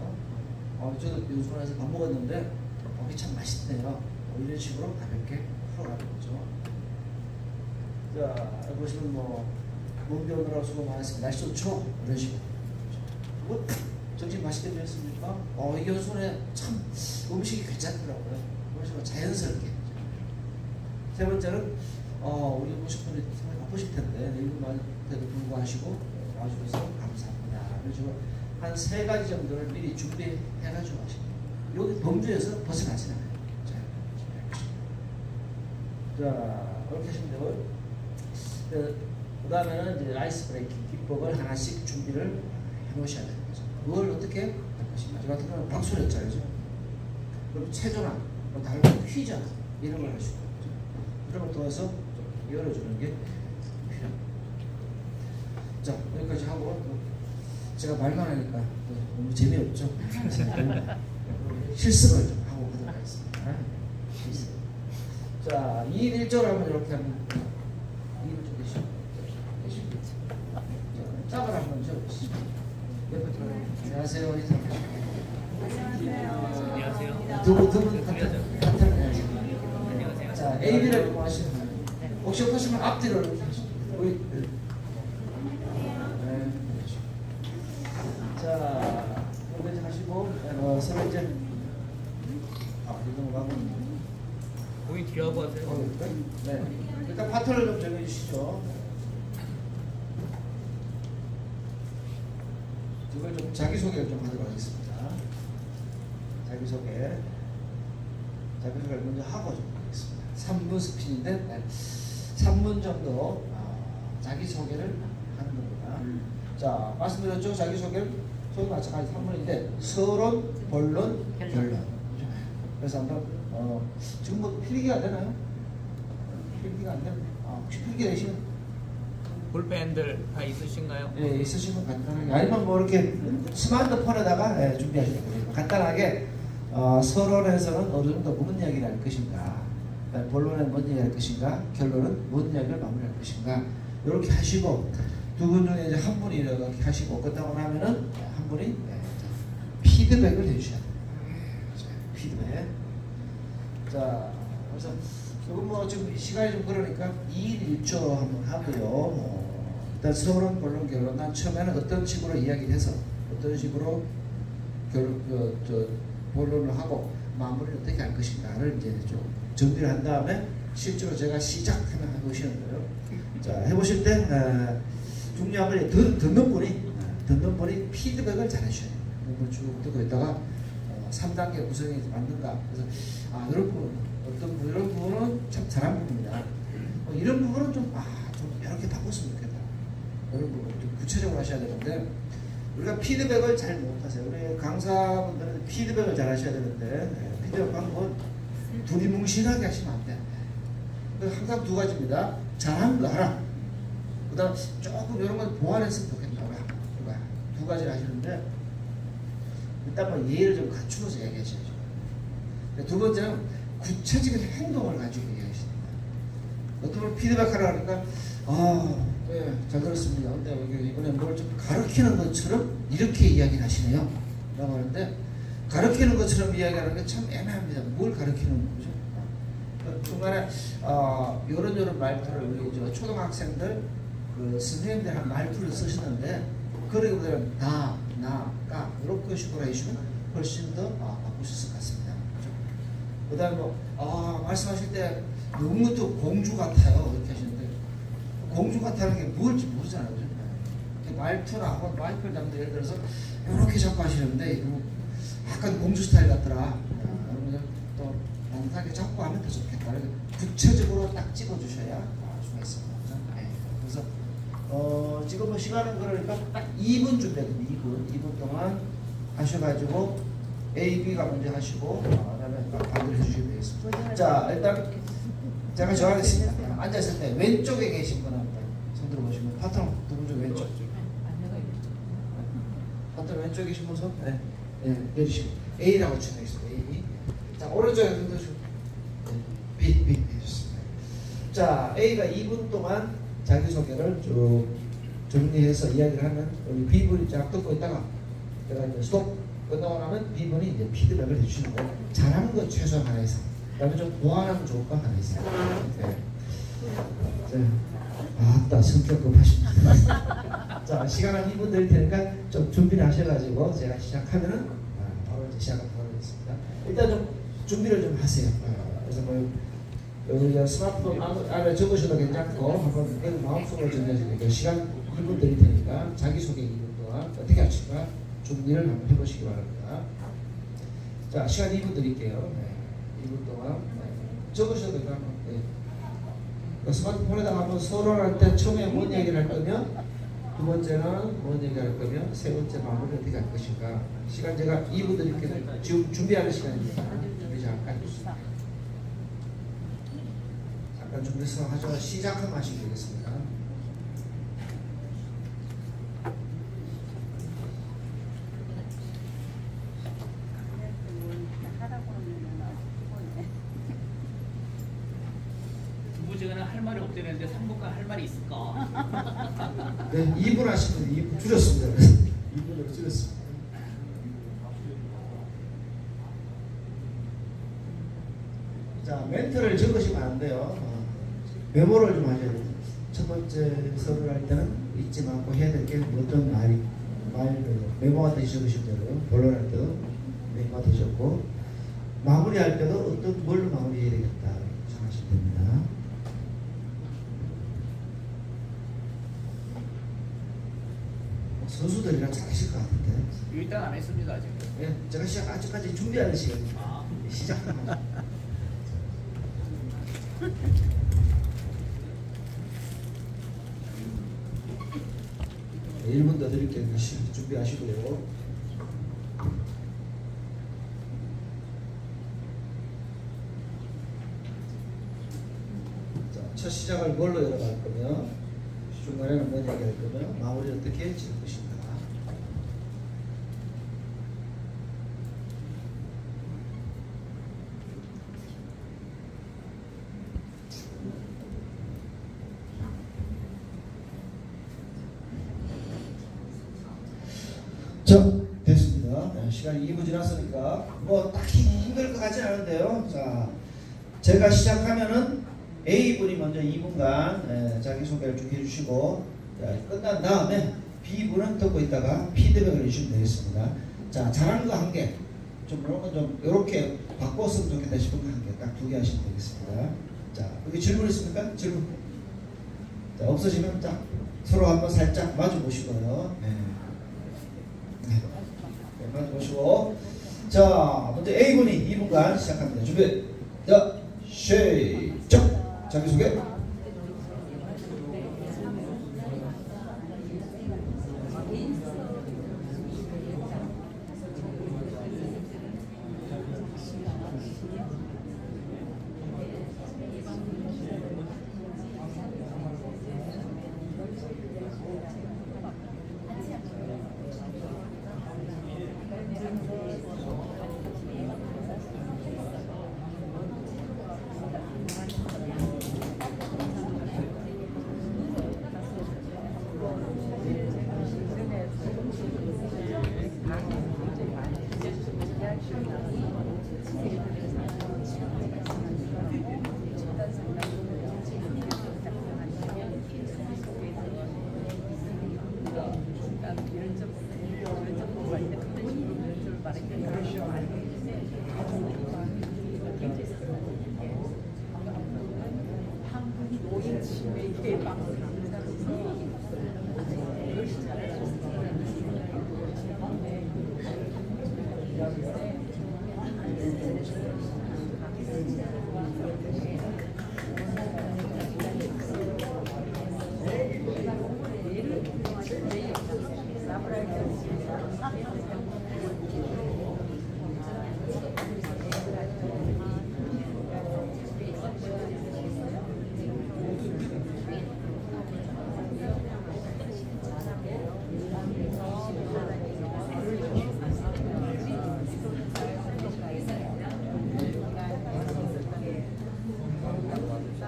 저도 요즘에서 밥 먹었는데 밥이 참 맛있네요. 이런 식으로 가볍게 풀어가는 거죠. 자, 보시면 몸비 오느라고 수고 많았습니다. 날씨 좋죠? 이런 식으로. 뭐, 점심 맛있게 드셨습니까? 이견손에 참 음식이 괜찮더라고요. 그런 식으로 자연스럽게. 세 번째는, 우리 오신 분이 정말 바쁘실 텐데, 일분만에도 불구하시고, 와주셔서 감사합니다. 이런 식으로 한 3가지 정도를 미리 준비해가지고 하십니다. 여기 범주에서 벗어나지 않아요. 자, 이렇게 하시면 되고요. 그 다음에는 이제 아이스 브레이킹 기법을 하나씩 준비를 해놓으셔야 되는 거죠. 그걸 어떻게 할 것인가. 저 같은 경우는 박수를 했잖아요. 그럼 체조나, 다른 퀴즈나, 이런 걸 할 수 있는 거죠. 이런 걸 통해서 좀 열어주는 게 필요합니다. 자, 여기까지 하고, 제가 말만 하니까 너무 재미없죠? 실습을 좀 하고 가도록 하겠습니다. 실습. 자, 2인 1조를 한번 이렇게 하면 2인 1조 계시고 짝을 한번 적어보시죠. 옆에 들어가요. 안녕하세요. 안녕하세요. 두분 같은 해야지. 안녕하세요. 자, AB를 좀 하시면 혹시 없으시면 앞뒤로 이렇게 하시죠. 자, 이거 이제 하시고 서로 이제 이동을 하고 거기 뒤하고 하세요. 네. 일단 파트를 좀 정해주시죠. 이걸 좀 자기소개를 좀 하도록 하겠습니다. 자기소개를 먼저 하고 좀 하겠습니다. 3분 스피인데 네. 3분 정도 자기소개를 하는 겁니다. 자, 말씀드렸죠? 자기소개를 소위 마찬가지 3분인데 서론, 본론, 결론. 그래서 한번 지금 뭐 필기가 안 되나요? 필기가 안 되면 혹시 필기 되시면 볼펜들 다 있으신가요? 예, 있으시면 간단하게 아니면 뭐 이렇게 스마트폰에다가 준비하시면 됩니다. 간단하게 서론에서는 어느 정도 무슨 이야기를 할 것인가, 본론은 뭔 이야기를 할 것인가, 결론은 뭔 이야기를 마무리할 것인가 이렇게 하시고 두 분 중에 이제 한 분이 이렇게 하시고 끝나고 나면은 한 분이 피드백을 해주셔야 돼요. 피드백. 자, 그래서 조금 뭐 지금 시간이 좀 그러니까 2인 1조 한번 하고요. 일단 서론, 본론, 결론. 난 처음에는 어떤 식으로 이야기를 해서 어떤 식으로 본론을 하고 마무리를 어떻게 할 것인가를 이제 좀 정리를 한 다음에 실제로 제가 시작하면 해보시는 거예요. 자, 해보실 때 중요한 건 듣는 분이 피드백을 잘 해주셔야 돼요. 쭉 듣고 있다가 3단계 구성이 맞는가. 그래서 이런 부분, 어떤 부분, 이런 부분은 참 잘한 부분이다. 이런 부분은 좀 이렇게 바꿨으면 좋겠다. 이런 부분 좀 구체적으로 하셔야 되는데 우리가 피드백을 잘 못하세요. 우리 강사분들은 피드백을 잘 하셔야 되는데 피드백 방법은 두리뭉실하게 하시면 안 돼. 항상 두 가지입니다. 잘한 거 하나. 그 다음 조금 이런 건 보완했으면 좋겠다. 두 가지를 하시는데 일단 뭐 예의를 좀 갖추면서 얘기하셔야죠. 두 번째는 구체적인 행동을 가지고 얘기하십니다. 어떤 분 피드백하라 하니까 네, 잘 들었습니다. 근데 이번에 뭘 좀 가르치는 것처럼 이렇게 이야기를 하시네요. 라고 하는데 가르치는 것처럼 이야기하는 게 참 애매합니다. 뭘 가르치는 거죠? 중간에 이런 말투를 우리 초등학생들 선생님들 한 말투를 쓰시는데 그러기보다는 나, 까 이런 식으로 해주시면 훨씬 더 바꾸셨을 것 같습니다. 그 다음에 말씀하실 때 너무도 공주 같아요. 이렇게 하시는데 공주 같다는 게 뭘지 모르잖아요. 말투나 마이크를 잡는데 예를 들어서 이렇게 잡고 하시는데 약간 공주 스타일 같더라. 그러면 또 넉넉하게 잡고 하면 더 좋겠다. 구체적으로 딱 찍어주셔야 좋겠습니다. 그래서 지금 뭐 시간은 그러니까 딱 2분 준비해드립니다. 2분 동안 하셔가지고 A, B가 먼저 하시고 그다음에 반대로 해주시면 되겠습니다. 자, 일단 제가 정하겠습니다. 앉았을 때 왼쪽에 계신 분은 손 들어보시면 파트너 두 분 중 왼쪽. 파트너 왼쪽에 계신 분 손? 네. 내리시고 A라고 추천하겠습니다. A. 자, 오른쪽에 손 들으시고 B 해주셨습니다. 자, A가 2분 동안 자기소개를 쭉 정리해서 이야기를 하면 우리 B분이 쫙 듣고 있다가 제가 이제 스톱 끝나고 나면 B분이 이제 피드백을 해주시는 거예요. 잘하는 거 최소한 하나 있어요. 그 다음에 좀 보완하면 좋을 거 하나 있어요. 네. 아따 성격 급하십니다. 자, 시간 한 2분 드릴 테니까 좀 준비를 하셔가지고 제가 시작하면은 바로 이제 시작하도록 하겠습니다. 일단 좀 준비를 좀 하세요. 그래서 뭐 여기 스마트폰 안에 적으셔도 괜찮고 한번 마음속으로 정해지니까 시간 2분 드릴 테니까 자기소개 2분 동안 어떻게 하실까 준비를 한번 해보시기 바랍니다. 자, 시간 2분 드릴게요. 네, 2분 동안 적으셔도 될까요? 네. 스마트폰에다가 한번 서론할 때 처음에 뭔 얘기를 할 거면, 두 번째는 뭔 얘기를 할 거면, 세 번째 마무리 어떻게 할 것인가. 시간 제가 2분 드릴게요. 지금 준비하는 시간입니다. 준비 잠깐 해주세요. 잠깐 준비해서 하죠. 시작하면 하시면 되겠습니다. 두부지간에 할 말이 없대는데 3분간 할 말이 있을까? 네, 2분 하시면 2분 줄였습니다. 2분으로 줄였습니다. 자, 멘트를 적으시면 안 돼요. 메모를 좀 하셔야 돼요. 첫 번째 서를 할 때는 잊지 말고 해야 될 게 어떤 말을 메모가 되셔보시면 되고요. 본론할 때도 메모가 되셨고, 마무리할 때도 어떤 뭘로 마무리해야 되겠다 생각하시면 됩니다. 선수들이랑 잘하실 것 같은데. 일단 안 했습니다 아직. 네, 제가 아직까지 준비하는 시간입니다. 시작합니다. 네, 1분 더 드릴게요. 준비하시고요. 자, 첫 시작을 뭘로 열어갈 거며, 중간에는 뭔 얘기 할 거며, 마무리 어떻게 지을 것인가. 자, 됐습니다. 네, 시간이 2분 지났으니까 뭐 딱히 힘들 것 같진 않은데요. 자, 제가 시작하면은 A분이 먼저 2분간 자기소개를 쭉 해주시고, 끝난 다음에 B분은 듣고 있다가 피드백을 해주시면 되겠습니다. 자, 잘하는 거 한 개, 좀 이런 건 좀 이렇게 바꿨으면 좋겠다 싶은 거 한 개, 딱 2개 하시면 되겠습니다. 자, 여기 질문 있습니까? 질문. 자, 없으시면 딱 서로 한번 살짝 마주 보시고요. 네. 마주 보시고, 자, 먼저 A분이 2분간 시작합니다. 준비. 자, 시작. 자기소개.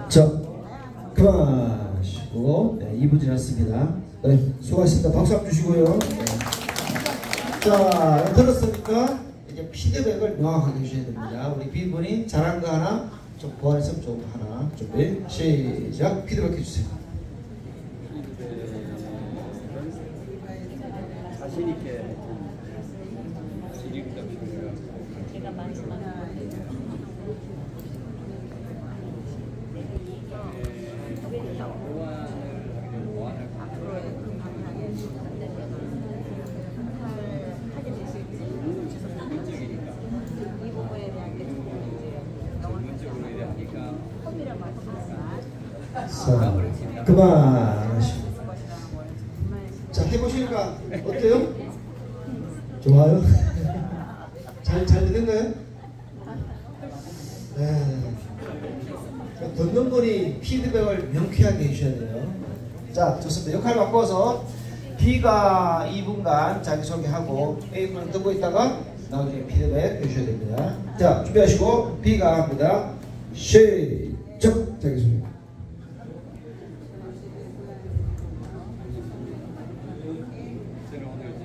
자, 그만하시고, 네, 2분 지났습니다. 네, 수고하셨습니다. 박수 한번 주시고요. 네. 자, 들었으니까 이제 피드백을 명확하게 해주셔야 됩니다. 우리 B분이 잘한 거 하나, 좀 보완했으면 좋은 거 하나. 준비, 시작. 피드백 해주세요. 신입회 진입부터 제가 말씀하는 이 부분에 대한 게 조금 이제 전문적으로 이래 하니까 험이라고 말씀하지만 자, 그만하시고. 자, 해보시니까 어때요? 좋아요? 잘 되는가요? 네. 듣는 분이 피드백을 명쾌하게 해주셔야 돼요. 자, 좋습니다. 역할 바꿔서 B가 2분간 자기소개하고 A분은 듣고 있다가 나중에 피드백 해주셔야 됩니다. 자, 준비하시고 B가 합니다. 시작! 자기소개. 저는 오늘 이제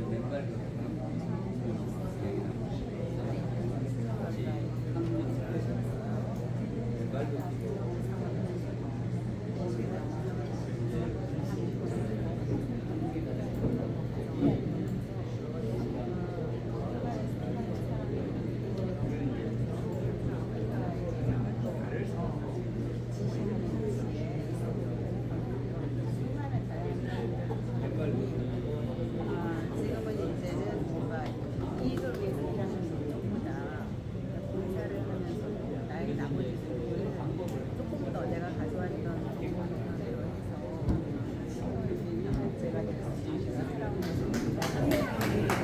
맨날 제가 보니 이제는 뭔가 이익을 위해서 일하는 것보다 봉사를 하면서 나의 나머지 조금 더 내가 가져왔던 경험을 그대로 해서 제가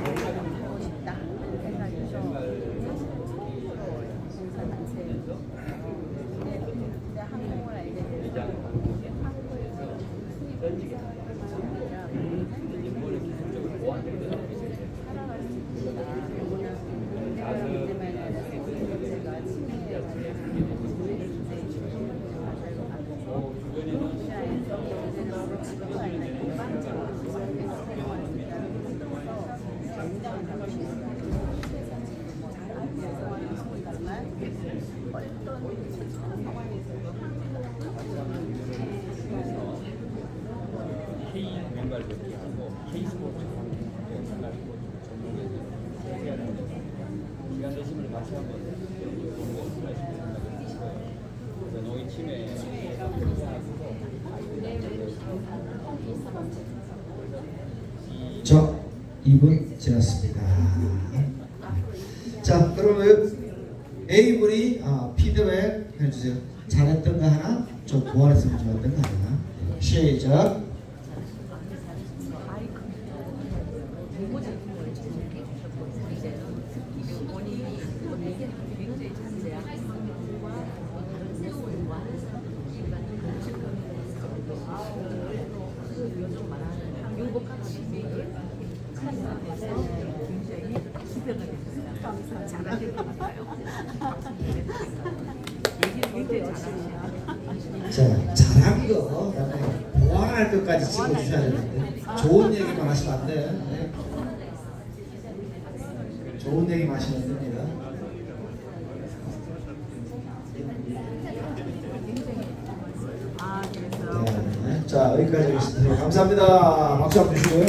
살아오는 하고 싶다 하는 생각에서 처음으로 봉사단체에서 내 항공을 알게 되서 한국에서 수입을 아니라 살아갈 수 있다. 내가 이제만 제가 치매에 관해서 지금은 아니라 일반적으로 생활을 굉장히 하고 싶습니다. 잘하기 위해서 하고 있지만 어떤 최첨 상황에서도 K 왼발 걷기하고 K 스포츠 시간 되시면 같이 한번 그래서 노인 치매 자, 2분 지났습니다. 자, 그러면 A분이 피드백 해주세요. 잘했던가 하나, 좀 보완했으면 좋았던가 하나. 시작. 자, 잘한 거, 그다음에 보완할 것까지 찍어주셔야 되는데 좋은 얘기만 하시면 안 돼요. 네. 좋은 얘기만 하시면 안 됩니다. 네. 자, 여기까지 하겠습니다. 감사합니다. 박수 한번 주시고요.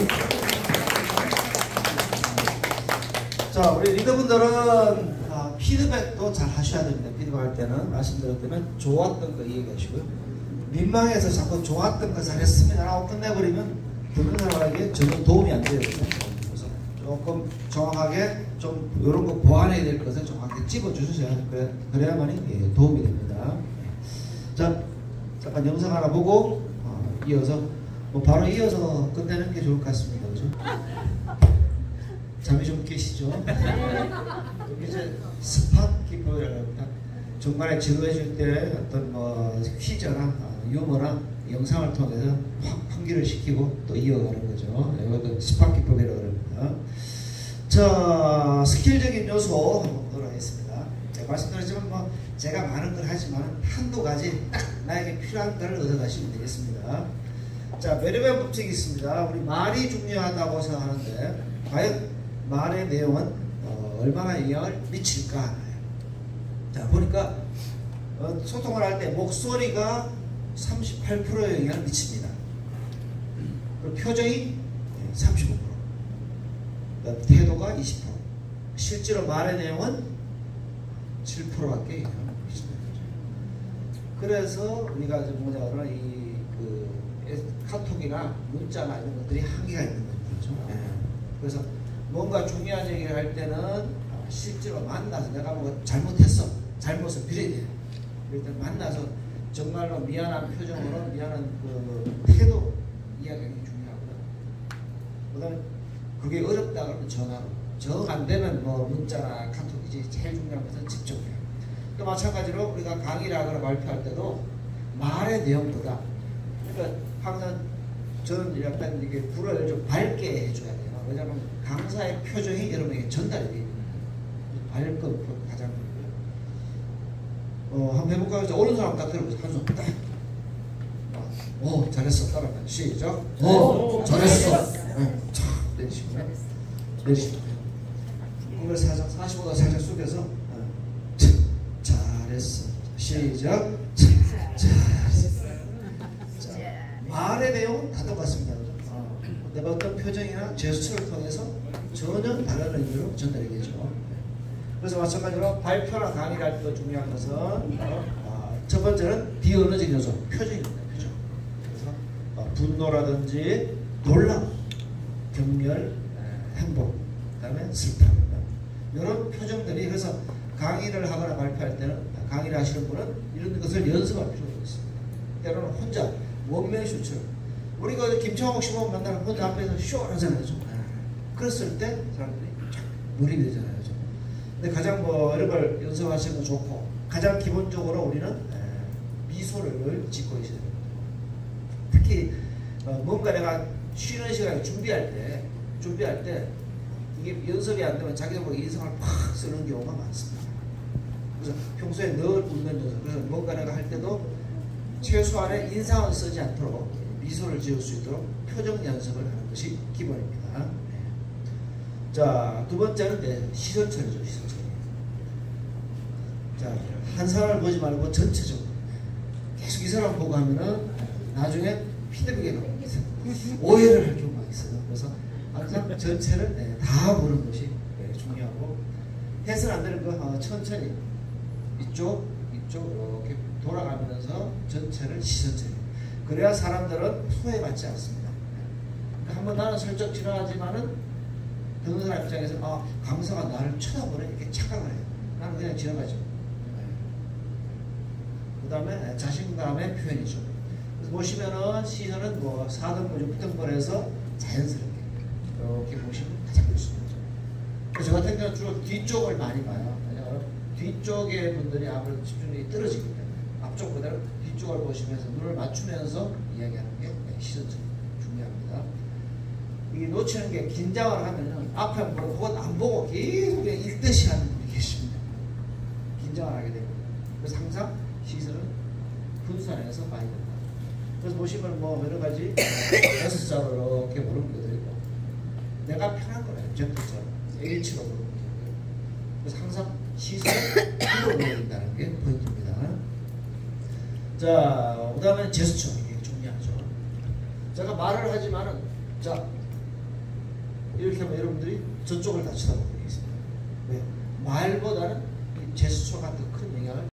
자, 우리 리더분들은 피드백도 잘 하셔야 됩니다. 피드백 할 때는 말씀드렸다면 좋았던 거 얘기하시고요. 민망해서 자꾸 좋았던 거 잘했습니다 라고 끝내버리면 듣는 사람에게 전혀 도움이 안 돼요. 그래서 조금 정확하게 좀 이런 거 보완해야 될 것을 정확하게 찝어주셔야 그래야만이 도움이 됩니다. 자, 잠깐 영상 하나 보고 이어서 바로 이어서 끝내는 게 좋을 것 같습니다. 그죠? 잠이 좀 깨시죠? 이제 스팟 기법이라고 합니다. 중간에 지루해 줄 때 어떤 퀴즈나 유머나 영상을 통해서 확 환기를 시키고 또 이어가는 거죠. 이것도 스팟 기법이라고 합니다. 자, 스킬적인 요소 한번 보도록 하겠습니다. 제가 말씀드렸지만 제가 많은 걸 하지만 한두 가지 딱 나에게 필요한 걸 얻어가시면 되겠습니다. 자, 메르벤 법칙이 있습니다. 우리 말이 중요하다고 생각하는데 과연 말의 내용은 얼마나 영향을 미칠까? 자, 보니까 소통을 할 때 목소리가 38%의 영향을 미칩니다. 그리고 표정이 35%. 그다음 태도가 20%. 실제로 말의 내용은 7%밖에 얘기하는 것입니다. 그래서 우리가 뭐냐 그러나 이그 카톡이나 문자나 이런 것들이 한계가 있는 거죠. 그래서 뭔가 중요한 얘기를 할 때는 실제로 만나서 내가 뭐 잘못했어, 잘못을 빌어야 돼요. 일단 만나서 정말로 미안한 표정으로 미안한 그 태도 이야기하는 게 중요하고요. 그다음에 그게 어렵다 그러면 전화로, 정 안 되면 뭐 문자나 카톡이지 제일 중요한 것은 직접해요. 또 마찬가지로 우리가 강의를 하거나 발표할 때도 말의 내용보다, 그러니까 항상 저는 약간 이게 불을 좀 밝게 해줘야 돼요. 왜냐하면 강사의 표정이 여러분에게 전달이 돼요. 밝은 가장 한번 해볼까요? 오른손 한번 딱 들어보세요. 한 손 딱. 오, 잘했어. 따라가. 시작. 오, 잘했어. 참, 내리시고요. 내리시고. 그걸 살짝 45도 살짝 숙여서 잘했어. 시작. 잘했어. 말의 내용은 다 똑같습니다. 내가 어떤 표정이나 제스처를 통해서 전혀 다른 의미로 전달되겠죠. 그래서 마찬가지로 발표나 강의를 할 때 중요한 것은 첫 번째는 비언어적 요소, 표정입니다. 표정. 그래서 분노라든지 놀람, 경멸, 행복, 그다음에 슬픔, 이런 표정들이, 그래서 강의를 하거나 발표할 때는, 강의를 하시는 분은 이런 것을 연습할 필요가 있습니다. 때로는 혼자 원맨 쇼처럼, 우리가 김창옥 씨 보면 맨날 혼자 앞에서 쇼 하잖아요. 그랬을 때 사람들이 쫙 몰입이 되잖아요. 근데 가장 뭐 이런 걸 연습하시는 건 좋고, 가장 기본적으로 우리는 미소를 짓고 있어야 됩니다. 특히 뭔가 내가 쉬는 시간에 준비할 때 이게 연습이 안 되면 자기가 뭐 인상을 팍 쓰는 경우가 많습니다. 그래서 평소에 늘 웃는 연습, 그래서 뭔가 내가 할 때도 최소한의 인상을 쓰지 않도록 미소를 지을 수 있도록 표정 연습을 하는 것이 기본입니다. 자, 두 번째는 시선 처리죠. 시선 처리. 자, 한 사람을 보지 말고 전체적으로 계속 이 사람 보고 하면은 나중에 피드백이 오해를 할 경우가 있어요. 그래서 항상 전체를 다 보는 것이 중요하고, 해서는 안 되는 거 천천히 이쪽 이렇게 돌아가면서 전체를 시선 처리. 그래야 사람들은 소외받지 않습니다. 한번 나는 슬쩍 지나가지만은 듣는 사람 입장에서 강사가 나를 쳐다보네 이렇게 착각을 해요. 나는 그냥 지나가죠. 그 다음에 자신감의 표현이죠. 그래서 보시면은 시선은 뭐 4등분, 6등분 해서 자연스럽게 이렇게 보시면 가장 좋습니다. 저 같은 경우는 주로 뒤쪽을 많이 봐요. 왜냐하면 뒤쪽의 분들이 아무래도 집중력이 떨어지기 때문에 앞쪽보다는 뒤쪽을 보시면서 눈을 맞추면서 이야기하는 게 시선 중요합니다. 이게 놓치는 게, 긴장을 하면은 앞에 안 보고 그건 안 보고 계속 그냥 읽듯이 하는 분이 계십니다. 긴장을 하게 됩니다. 그래서 항상 시선은 분산해서 많이 된다. 그래서 보시면 뭐 여러 가지 6자로 이렇게 보는 분들도 있고, 내가 편한 거예요. 적극처럼 H로 보는 분들도 있고. 그래서 항상 시선을 뒤로 보여야 된다는 게 포인트입니다. 자, 그 다음에 제스처, 이게 중요하죠. 제가 말을 하지만은, 자, 이렇게 하면 여러분들이 저쪽을 다 쳐다보고 있습니다. 왜? 말보다는 이 제스처가 더 큰 영향을